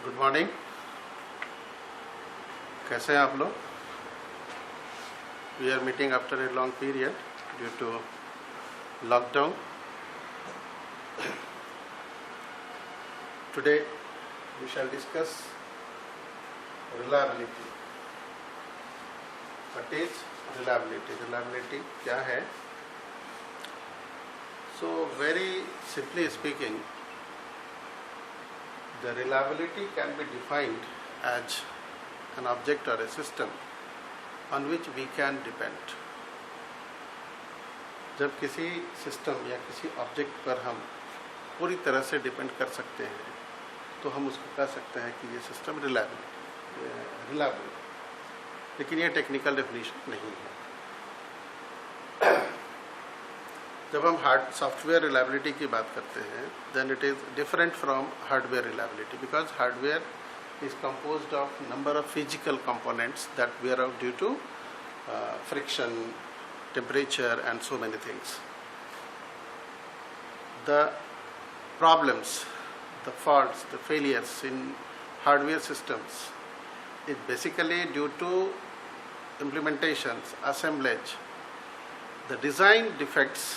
Good morning. कैसे हैं आप लोग? We are meeting after a long period due to lockdown. Today we shall discuss reliability. What is reliability? Reliability क्या है? So very simply speaking, the reliability can be defined as an object or a system on which we can depend. जब किसी system या किसी object पर हम पूरी तरह से डिपेंड कर सकते हैं तो हम उसको कह सकते हैं कि ये सिस्टम रिलायबल। लेकिन ये टेक्निकल डेफिनेशन नहीं है। जब हम सॉफ्टवेयर रिलायबिलिटी की बात करते हैं, then it is different from hardware reliability, because hardware is composed of number of physical components that wear out due to friction, temperature and so many things. The problems, the faults, the failures in hardware systems is basically due to implementations, assemblage. The design defects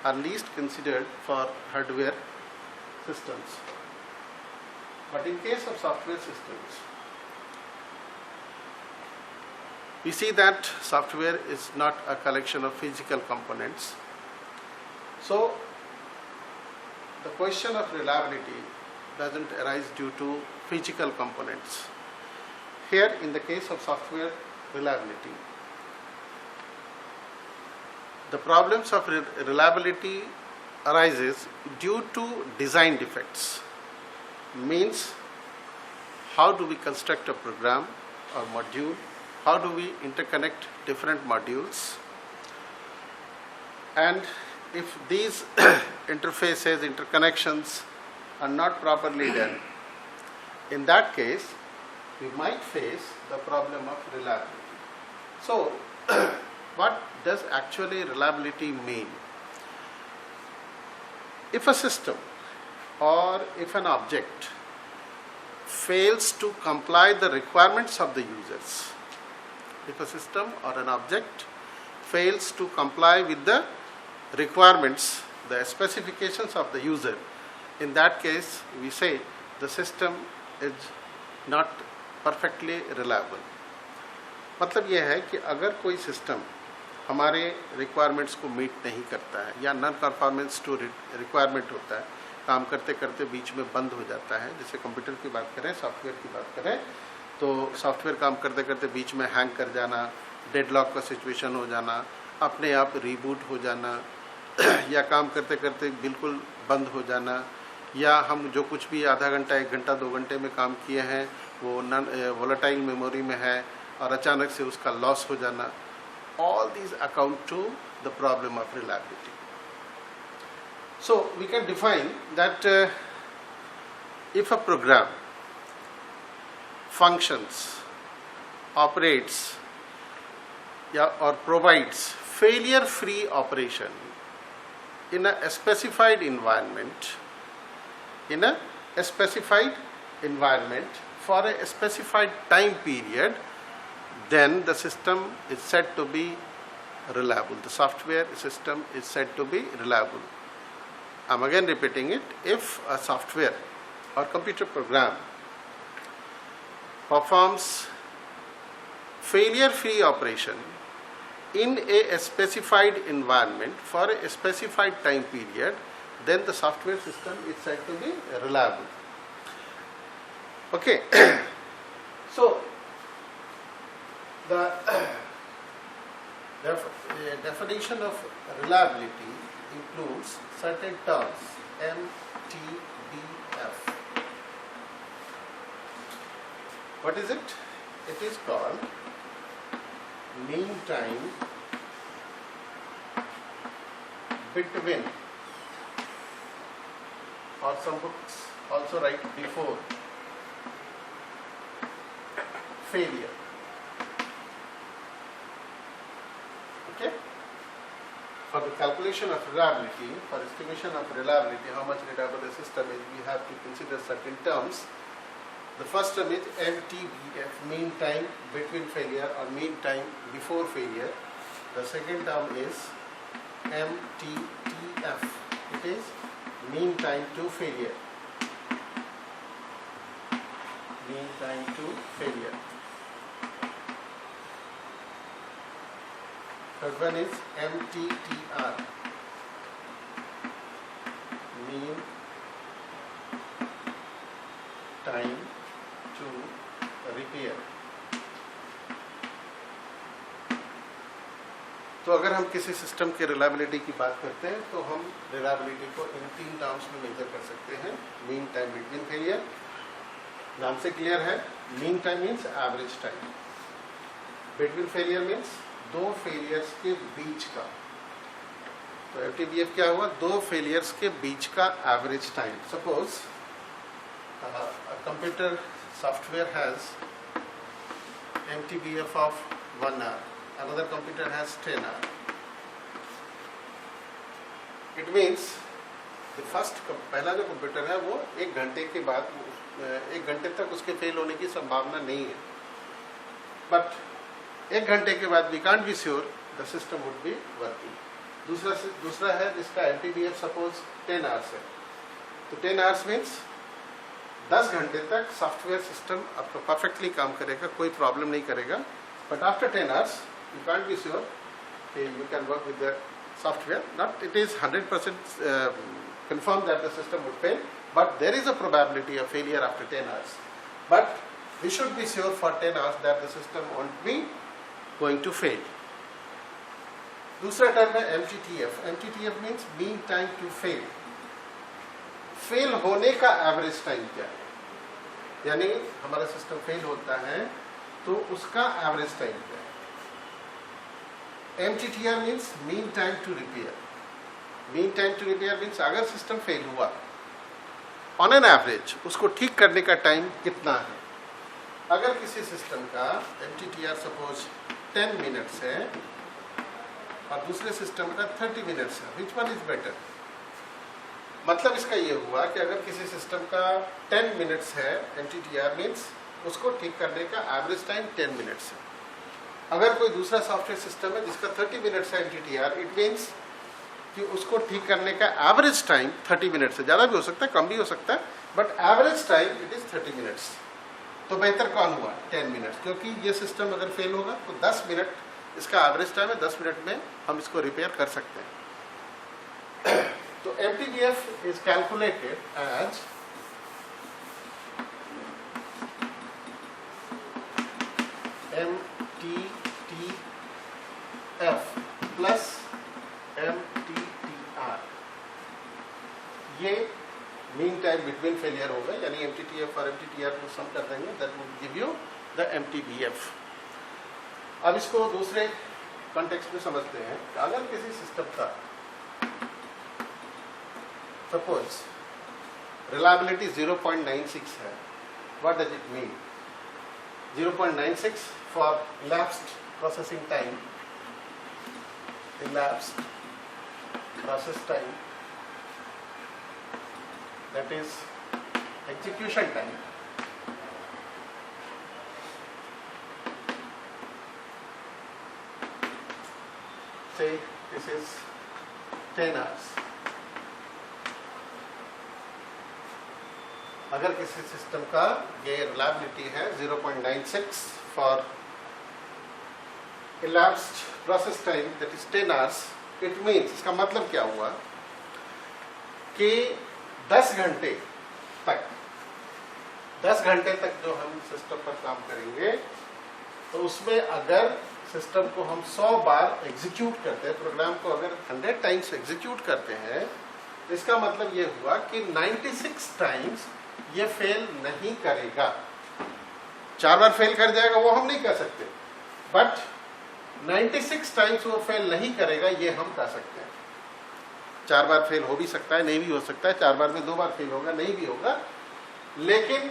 are least considered for hardware systems. But in case of software systems, we see that software is not a collection of physical components. So, the question of reliability doesn't arise due to physical components. Here, in the case of software reliability, the problems of reliability arises due to design defects. Means, how do we construct a program or module? How do we interconnect different modules? And if these interfaces, interconnections are not properly done, in that case, we might face the problem of reliability. So, what does actually reliability mean? If a system or if an object fails to comply the requirements of the users, if a system or an object fails to comply with the requirements, the specifications of the user, in that case we say the system is not perfectly reliable. मतलब यह है कि अगर कोई system हमारे requirements को meet नहीं करता है या नॉन परफॉर्मेंस टू रिक्वायरमेंट होता है, काम करते करते बीच में बंद हो जाता है। जैसे कंप्यूटर की बात करें, सॉफ्टवेयर की बात करें, तो सॉफ्टवेयर काम करते करते बीच में हैंग कर जाना, डेडलॉक का सिचुएशन हो जाना, अपने आप रिबूट हो जाना या काम करते करते बिल्कुल बंद हो जाना, या हम जो कुछ भी आधा घंटा, 1 घंटा, 2 घंटे में काम किए हैं वो नॉन वोलेटाइल मेमोरी में है और अचानक से उसका लॉस हो जाना। All these account to the problem of reliability. So, we can define that if a program functions, operates or provides failure-free operation in a specified environment, for a specified time period, then the system is said to be reliable. The software system is said to be reliable. I'm again repeating it. If a software or computer program performs failure-free operation in a specified environment for a specified time period, then the software system is said to be reliable. Okay. So, the definition of reliability includes certain terms, MTBF. What is it? It is called mean time between, or some books also write before failure. Okay? For the calculation of reliability, for estimation of reliability, how much reliable a system is, we have to consider certain terms. The first term is MTBF, mean time between failure or mean time before failure. The second term is MTTF, it is mean time to failure. Mean time to failure. Third one is MTTR, mean time to repair. तो अगर हम किसी system के reliability की बात करते हैं तो हम रिलायबिलिटी को इन 3 टर्म्स में मेजर कर सकते हैं. मीन टाइम बिटवीन फेलियर, नाम से क्लियर है. Mean time means average time. Between failure means 2 failures के बीच का. तो एमटीबीएफ क्या हुआ? 2 फेलियर्स के बीच का average time. Suppose a computer software has MTBF of 1 hour, another computer has 10 hour. It means the first पहला जो कंप्यूटर है वो 1 घंटे के बाद 1 घंटे तक उसके फेल होने की संभावना नहीं है. बट 1 घंटे के बाद we can't be sure the system would be working. दूसरा है जिसका MTBF सपोज 10 आवर्स है. तो 10 आवर्स मीन्स 10 घंटे तक सॉफ्टवेयर सिस्टम आपका परफेक्टली काम करेगा, कोई प्रॉब्लम नहीं करेगा. But after 10 hours you can't be sure you can work with the software. Not it is 100% confirm that the system would fail, but there is a probability of failure after 10 hours. But we should be sure for 10 hours that the system won't be going to fail. दूसरा term है MTTF. MTTF means mean time to fail. Fail होने का average time क्या है? यानी हमारा system fail होता है तो उसका एवरेज टाइम क्या है? MTTR means mean time to repair. Mean time to repair means अगर सिस्टम फेल हुआ ऑन एन एवरेज उसको ठीक करने का टाइम कितना है. अगर किसी सिस्टम का MTTR सपोज 10 मिनट्स है और दूसरे सिस्टम का 30 मिनट्स है, विच वन इज बेटर? मतलब इसका ये हुआ कि अगर किसी सिस्टम का 10 मिनट्स है MTTR मीन्स उसको ठीक करने का एवरेज टाइम 10 मिनट्स है. अगर कोई दूसरा सॉफ्टवेयर सिस्टम है जिसका 30 मिनट्स है MTTR, इट मीन्स कि उसको ठीक करने का एवरेज टाइम 30 मिनट्स है. ज़्यादा भी हो सकता है, कम भी हो सकता है, but average time it is 30 minutes. तो बेहतर कौन हुआ? 10 मिनट्स. क्योंकि ये सिस्टम अगर फेल होगा तो 10 मिनट इसका एवरेज टाइम है, 10 मिनट में हम इसको रिपेयर कर सकते हैं. तो MTBF is calculated as MTTF plus MTTR. ये मीन टाइम बिटवीन फेलियर होगा, यानी MTTF और MTTR को सम कर देंगे, that will give you the MTBF. अब इसको दूसरे कॉन्टेक्स्ट में समझते हैं. अगर किसी सिस्टम का सपोज रिलायबिलिटी 0.96 है, what does it mean? 0.96 for elapsed processing time, elapsed process time, that is execution time. Say this is 10 hours. अगर किसी सिस्टम का ये रिलायबिलिटी है 0.96 for elapsed process time that is 10 hours, it means इसका मतलब क्या हुआ कि 10 घंटे तक जो हम सिस्टम पर काम करेंगे तो उसमें अगर सिस्टम को हम 100 बार एग्जीक्यूट करते हैं, प्रोग्राम को अगर 100 टाइम्स एग्जीक्यूट करते हैं, इसका मतलब ये हुआ कि 96 टाइम्स ये फेल नहीं करेगा. 4 बार फेल कर जाएगा वो हम नहीं कर सकते, बट 96 टाइम्स वो फेल नहीं करेगा ये हम कर सकते हैं. 4 बार फेल हो भी सकता है, नहीं भी हो सकता है. 4 बार में 2 बार फेल होगा, नहीं भी होगा. लेकिन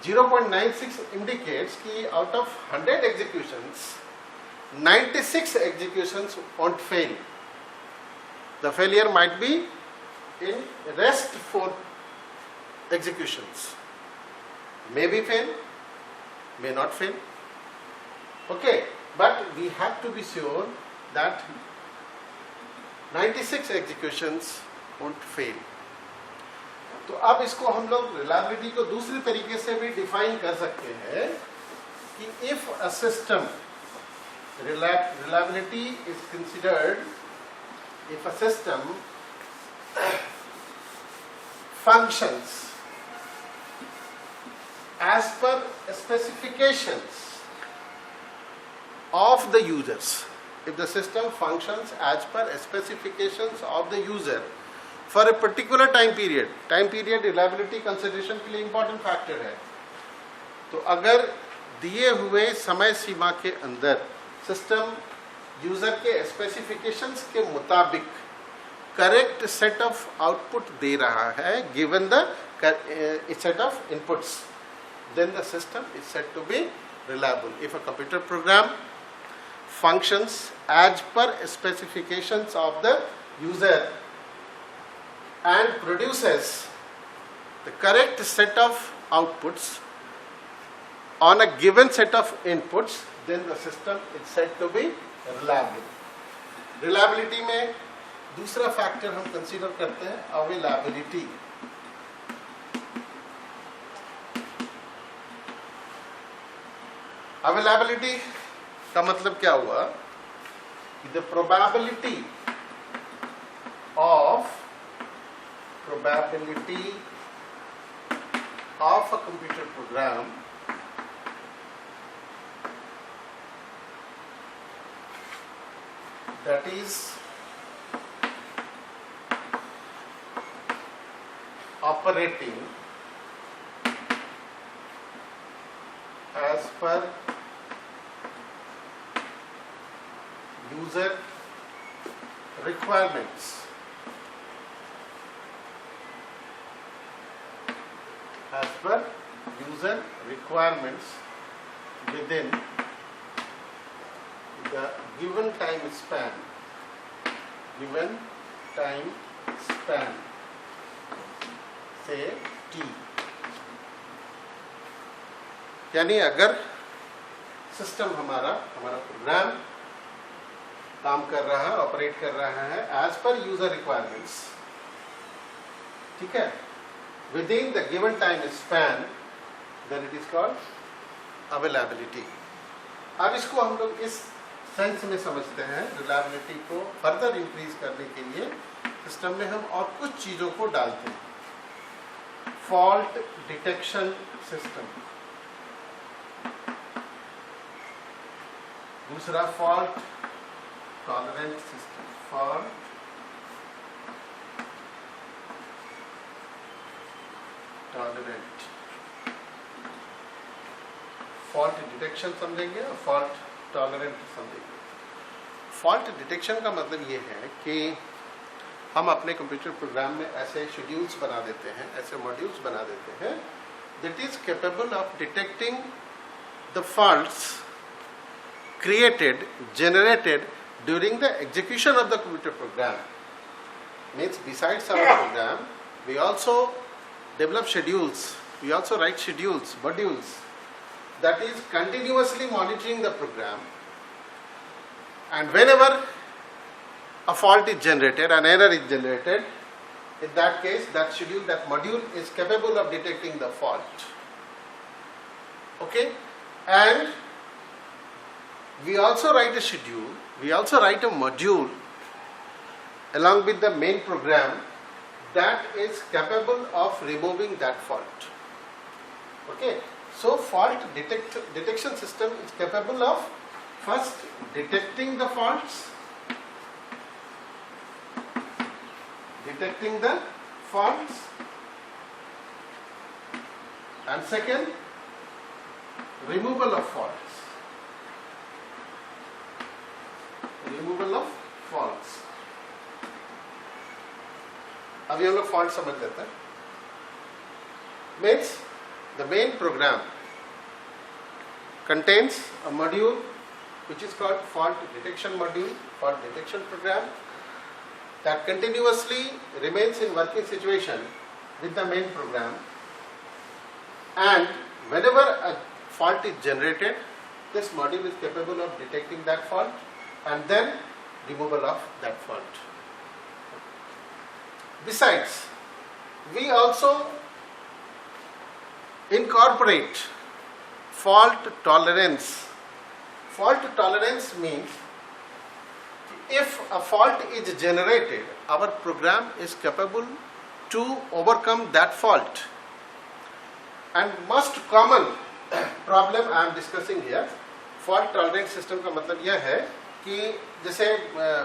0.96 इंडिकेट्स कि out of 100 executions 96 executions won't fail. The failure might be in rest 4 executions. may be fail, may not fail. Okay, but we have to be sure that 96 executions won't fail. तो अब इसको हम लोग reliability को दूसरी तरीके से भी डिफाइन कर सकते हैं कि if a system reliability is considered if a system functions as per specifications of the users. If the system functions as per specifications of the user for a particular time period reliability consideration के लिए important factor है. तो अगर दिए हुए समय सीमा के अंदर सिस्टम यूजर के स्पेसिफिकेशंस के मुताबिक करेक्ट सेट ऑफ आउटपुट दे रहा है given the set of inputs, then the system is said to be reliable. If a computer program functions as per specifications of the user and produces the correct set of outputs on a given set of inputs, then the system is said to be reliable. Reliability में दूसरा factor हम consider करते हैं availability. Availability का मतलब क्या हुआ? The probability of a computer program that is operating as per user requirements, as per user requirements within the given time span, say t. यानी अगर सिस्टम हमारा प्रोग्राम काम कर रहा है, ऑपरेट कर रहा है एज पर यूजर रिक्वायरमेंट्स, ठीक है, within the given time span, then it is called availability. अब इसको हम लोग इस सेंस में समझते हैं, रिलायबिलिटी को फर्दर इंक्रीज करने के लिए सिस्टम में हम और कुछ चीजों को डालते हैं. फॉल्ट डिटेक्शन सिस्टम, दूसरा fault tolerant system. Fault tolerant, fault detection समझेंगे और फॉल्ट टॉलरेंट समझेंगे. फॉल्ट डिटेक्शन का मतलब ये है कि हम अपने कंप्यूटर प्रोग्राम में ऐसे शेड्यूल्स बना देते हैं, ऐसे मॉड्यूल्स बना देते हैं that is capable of detecting the faults created, generated during the execution of the computer program. Means besides our program, we also develop schedules, we also write schedules, modules that is continuously monitoring the program, and whenever a fault is generated, an error is generated, in that case that schedule, that module is capable of detecting the fault. Okay, and we also write a schedule, we also write a module along with the main program that is capable of removing that fault. Okay, so fault detection system is capable of first detecting the faults, and second, removal of faults. अभी हम लोग fault समझ लेते हैं. Means the main program contains a module which is called fault detection module, fault detection program, that continuously remains in working situation with the main program, and whenever a fault is generated, this module is capable of detecting that fault and then removal of that fault. Besides, we also incorporate fault tolerance. Fault tolerance means if a fault is generated, our program is capable to overcome that fault. And most common problem I am discussing here, fault tolerant system का मतलब यह है कि जैसे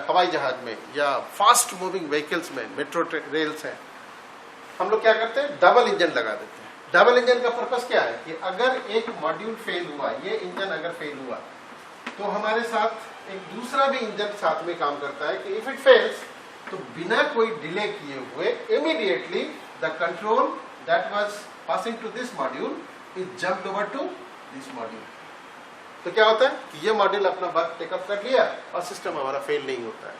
हवाई जहाज में या फास्ट मूविंग व्हीकल्स में, मेट्रो रेल्स हैं, हम लोग क्या करते हैं, डबल इंजन लगा देते हैं. डबल इंजन का पर्पस क्या है कि अगर एक मॉड्यूल फेल हुआ, ये इंजन अगर फेल हुआ, तो हमारे साथ एक दूसरा भी इंजन साथ में काम करता है कि इफ इट फेल्स, तो बिना कोई डिले किए हुए immediately the control that was passing to this module is jumped over to this module. तो क्या होता है कि ये मॉड्यूल अपना वर्क टेकअप कर लिया और सिस्टम हमारा फेल नहीं होता है.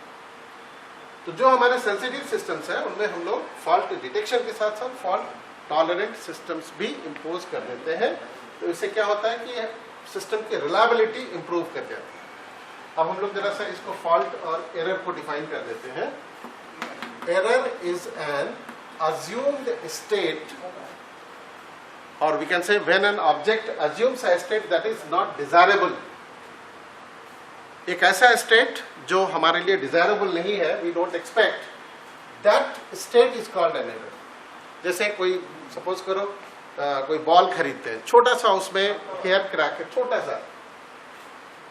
तो जो हमारे सेंसिटिव सिस्टम्स हैं उनमें हम लोग फॉल्ट डिटेक्शन के साथ साथ फॉल्ट टॉलरेंट सिस्टम्स भी इम्पोज कर देते हैं. तो इससे क्या होता है कि सिस्टम की रिलायबिलिटी इंप्रूव कर जाती है. अब हम लोग जरा सा इसको फॉल्ट और एरर को डिफाइन कर देते हैं. Error is an assumed state, or we can say when an object assumes a state that is not desirable. एक ऐसा स्टेट जो हमारे लिए डिजायरेबल नहीं है, we don't expect, that state is called an error. जैसे कोई सपोज करो कोई बॉल खरीदते हैं, छोटा सा उसमें हेयर क्रैक है, छोटा सा,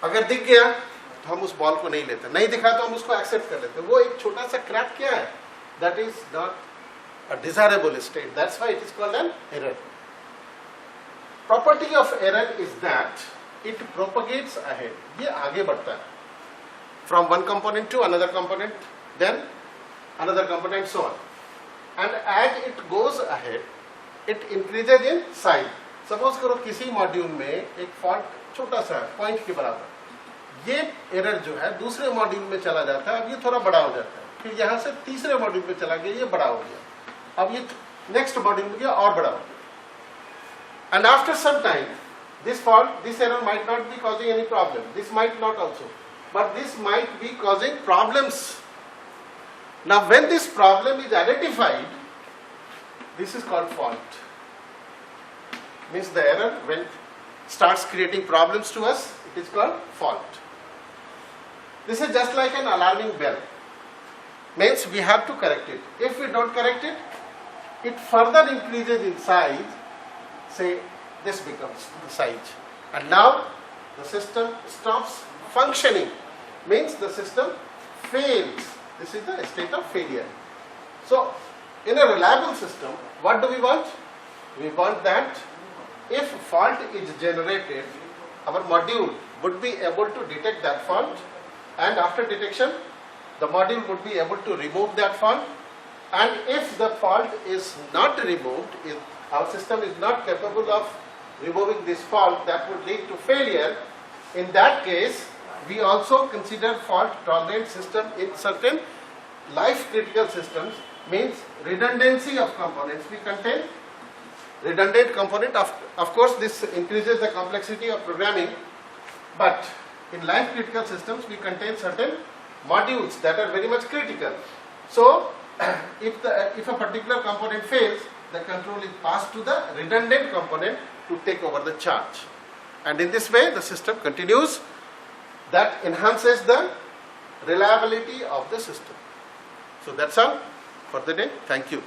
अगर दिख गया तो हम उस बॉल को नहीं लेते, नहीं दिखा तो हम उसको एक्सेप्ट कर लेते. वो एक छोटा सा क्रैक क्या है, that is not a desirable state. That's why it is called an error. Property of error is that it propagates ahead. ये आगे बढ़ता है from one component to another component, then another component, so on. And as it goes ahead, it increases in size. Suppose करो किसी module में एक fault छोटा सा पॉइंट के बराबर, ये एरर जो है दूसरे मॉड्यूल में चला जाता है, अब ये थोड़ा बड़ा हो जाता है, फिर यहाँ से तीसरे मॉड्यूल में चला गया, ये बड़ा हो गया, अब ये नेक्स्ट मॉड्यूल में गया और बड़ा हो गया. And after some time this fault, this error might not be causing any problem, this might not also, but this might be causing problems. Now when this problem is identified, this is called fault. Means the error when starts creating problems to us, it is called fault. This is just like an alarming bell. Means we have to correct it. If we don't correct it, it further increases in size. Say this becomes the size, and now the system stops functioning. Means the system fails. This is the state of failure. So in a reliable system, what do we want? We want that if fault is generated, our module would be able to detect that fault, and after detection the module would be able to remove that fault. And if the fault is not removed, if our system is not capable of removing this fault, that would lead to failure. In that case, we also consider fault tolerant system in certain life critical systems. Means redundancy of components. We contain redundant component. Of course this increases the complexity of programming, but in life critical systems we contain certain modules that are very much critical. So if a particular component fails, the control is passed to the redundant component to take over the charge, and in this way the system continues. That enhances the reliability of the system. So that's all for the day. Thank you.